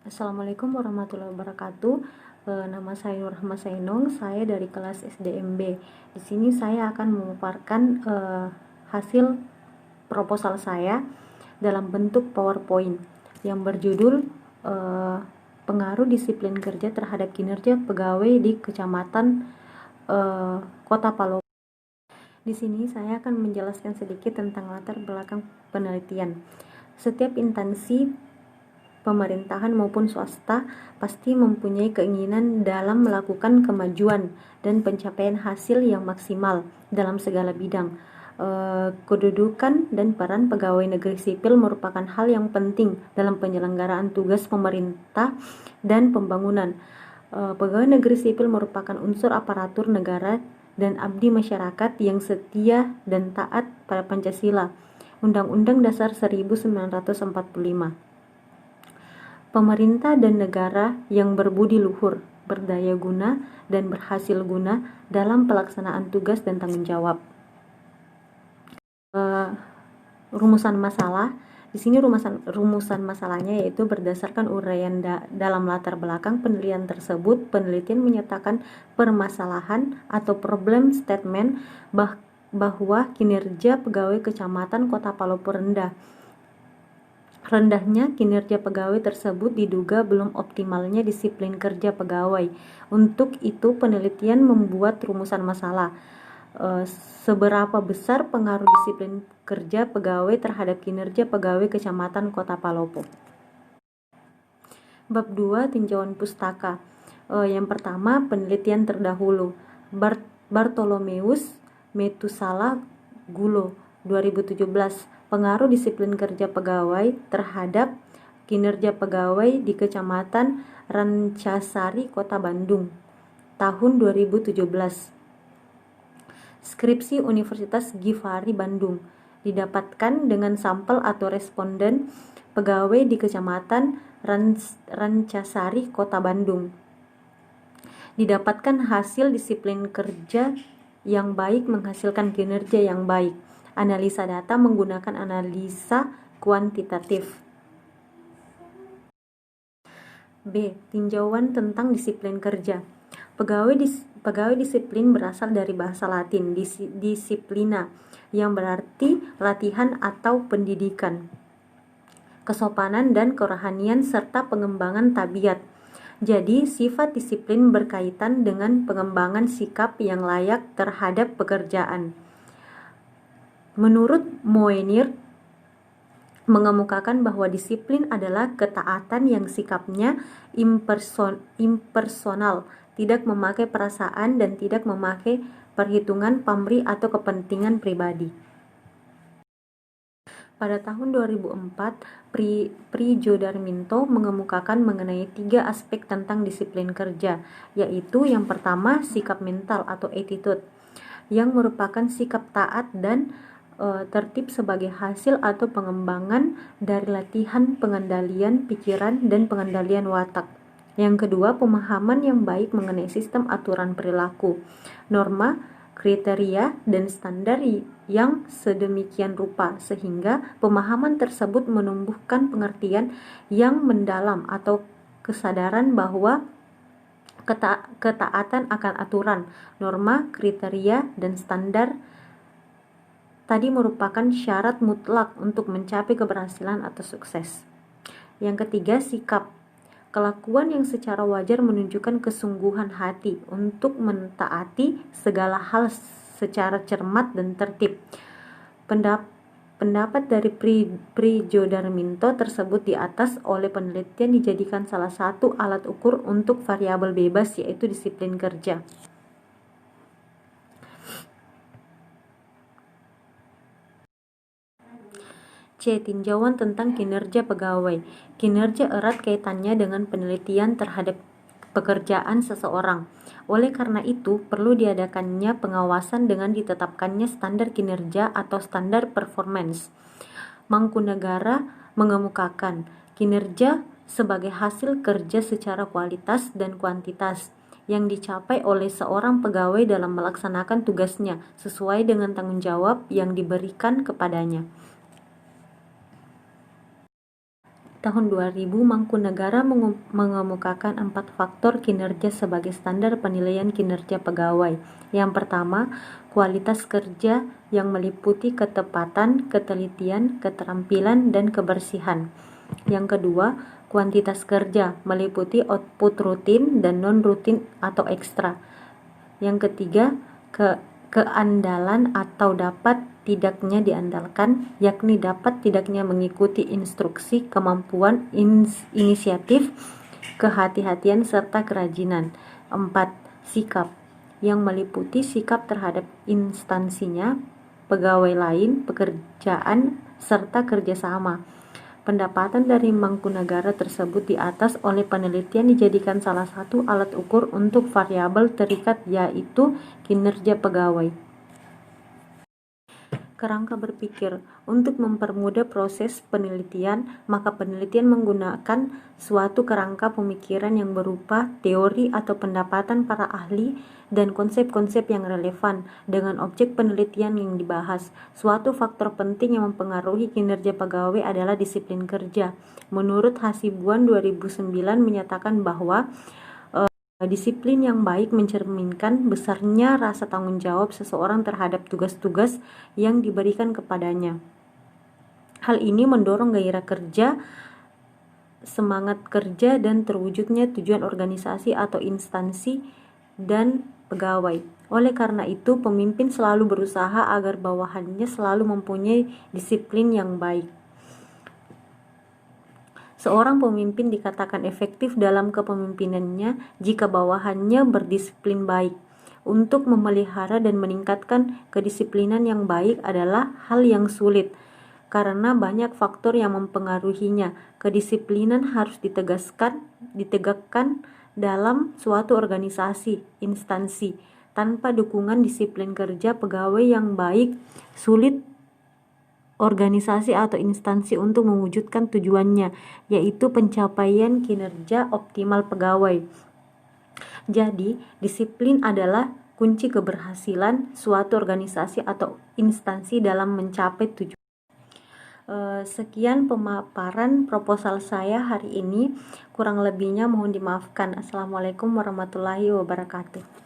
Assalamualaikum warahmatullahi wabarakatuh. Nama saya Nur Rahma Sainong, saya dari kelas SDMB. Di sini saya akan memaparkan hasil proposal saya dalam bentuk PowerPoint yang berjudul pengaruh disiplin kerja terhadap kinerja pegawai di Kecamatan Kota Palopo. Di sini saya akan menjelaskan sedikit tentang latar belakang penelitian. Setiap instansi pemerintahan maupun swasta pasti mempunyai keinginan dalam melakukan kemajuan dan pencapaian hasil yang maksimal dalam segala bidang. Kedudukan dan peran pegawai negeri sipil merupakan hal yang penting dalam penyelenggaraan tugas pemerintah dan pembangunan. Pegawai negeri sipil merupakan unsur aparatur negara dan abdi masyarakat yang setia dan taat pada Pancasila, Undang-Undang Dasar 1945. Pemerintah dan negara yang berbudi luhur, berdaya guna, dan berhasil guna dalam pelaksanaan tugas dan tanggung jawab. Rumusan masalah. Di sini rumusan masalahnya yaitu berdasarkan uraian dalam latar belakang penelitian tersebut, penelitian menyatakan permasalahan atau problem statement bahwa kinerja pegawai kecamatan Kota Palopo rendah. Rendahnya kinerja pegawai tersebut diduga belum optimalnya disiplin kerja pegawai. Untuk itu penelitian membuat rumusan masalah. Seberapa besar pengaruh disiplin kerja pegawai terhadap kinerja pegawai Kecamatan Kota Palopo. Bab 2, tinjauan pustaka. Yang pertama, penelitian terdahulu. Bartolomeus Metusala Gulo 2017. Pengaruh disiplin kerja pegawai terhadap kinerja pegawai di Kecamatan Rancasari, Kota Bandung, tahun 2017. Skripsi Universitas Givari Bandung, didapatkan dengan sampel atau responden pegawai di Kecamatan Rancasari, Kota Bandung. Didapatkan hasil disiplin kerja yang baik menghasilkan kinerja yang baik. Analisa data menggunakan analisa kuantitatif. B. Tinjauan tentang disiplin kerja. Pegawai disiplin berasal dari bahasa Latin disciplina, yang berarti latihan atau pendidikan, kesopanan dan kerohanian serta pengembangan tabiat. Jadi, sifat disiplin berkaitan dengan pengembangan sikap yang layak terhadap pekerjaan. Menurut Moenir, mengemukakan bahwa disiplin adalah ketaatan yang sikapnya impersonal, tidak memakai perasaan dan tidak memakai perhitungan pamrih atau kepentingan pribadi. Pada tahun 2004, Prijodarminto mengemukakan mengenai 3 aspek tentang disiplin kerja, yaitu yang pertama, sikap mental atau attitude, yang merupakan sikap taat dan tertib sebagai hasil atau pengembangan dari latihan pengendalian pikiran dan pengendalian watak. Yang kedua, pemahaman yang baik mengenai sistem aturan perilaku, norma, kriteria, dan standar yang sedemikian rupa sehingga pemahaman tersebut menumbuhkan pengertian yang mendalam atau kesadaran bahwa ketaatan akan aturan, norma, kriteria, dan standar tadi merupakan syarat mutlak untuk mencapai keberhasilan atau sukses. Yang ketiga, sikap. Kelakuan yang secara wajar menunjukkan kesungguhan hati untuk mentaati segala hal secara cermat dan tertib. Pendapat dari Prijodarminto tersebut di atas oleh penelitian dijadikan salah satu alat ukur untuk variabel bebas, yaitu disiplin kerja. C. Tinjauan tentang kinerja pegawai. Kinerja erat kaitannya dengan penelitian terhadap pekerjaan seseorang. Oleh karena itu, perlu diadakannya pengawasan dengan ditetapkannya standar kinerja atau standar performance. Mangkunagara mengemukakan kinerja sebagai hasil kerja secara kualitas dan kuantitas yang dicapai oleh seorang pegawai dalam melaksanakan tugasnya sesuai dengan tanggung jawab yang diberikan kepadanya. tahun 2000, Mangkunegara mengemukakan 4 faktor kinerja sebagai standar penilaian kinerja pegawai. Yang pertama, kualitas kerja yang meliputi ketepatan, ketelitian, keterampilan, dan kebersihan. Yang kedua, kuantitas kerja meliputi output rutin dan non-rutin atau ekstra. Yang ketiga, keandalan atau dapat tidaknya diandalkan, yakni dapat tidaknya mengikuti instruksi, kemampuan inisiatif, kehati-hatian, serta kerajinan. 4. Sikap yang meliputi sikap terhadap instansinya, pegawai lain, pekerjaan, serta kerjasama. Pendapatan dari Mangkunegara tersebut di atas oleh penelitian dijadikan salah satu alat ukur untuk variabel terikat, yaitu kinerja pegawai. Kerangka berpikir. Untuk mempermudah proses penelitian, maka penelitian menggunakan suatu kerangka pemikiran yang berupa teori atau pendapatan para ahli dan konsep-konsep yang relevan dengan objek penelitian yang dibahas. Suatu faktor penting yang mempengaruhi kinerja pegawai adalah disiplin kerja. Menurut Hasibuan 2009 menyatakan bahwa disiplin yang baik mencerminkan besarnya rasa tanggung jawab seseorang terhadap tugas-tugas yang diberikan kepadanya. Hal ini mendorong gairah kerja, semangat kerja, dan terwujudnya tujuan organisasi atau instansi dan pegawai. Oleh karena itu, pemimpin selalu berusaha agar bawahannya selalu mempunyai disiplin yang baik. Seorang pemimpin dikatakan efektif dalam kepemimpinannya jika bawahannya berdisiplin baik. Untuk memelihara dan meningkatkan kedisiplinan yang baik adalah hal yang sulit, karena banyak faktor yang mempengaruhinya. Kedisiplinan harus ditegakkan dalam suatu organisasi, instansi. Tanpa dukungan disiplin kerja pegawai yang baik, sulit organisasi atau instansi untuk mewujudkan tujuannya, yaitu pencapaian kinerja optimal pegawai. Jadi, disiplin adalah kunci keberhasilan suatu organisasi atau instansi dalam mencapai tujuan. Sekian pemaparan proposal saya hari ini. Kurang lebihnya mohon dimaafkan. Assalamualaikum warahmatullahi wabarakatuh.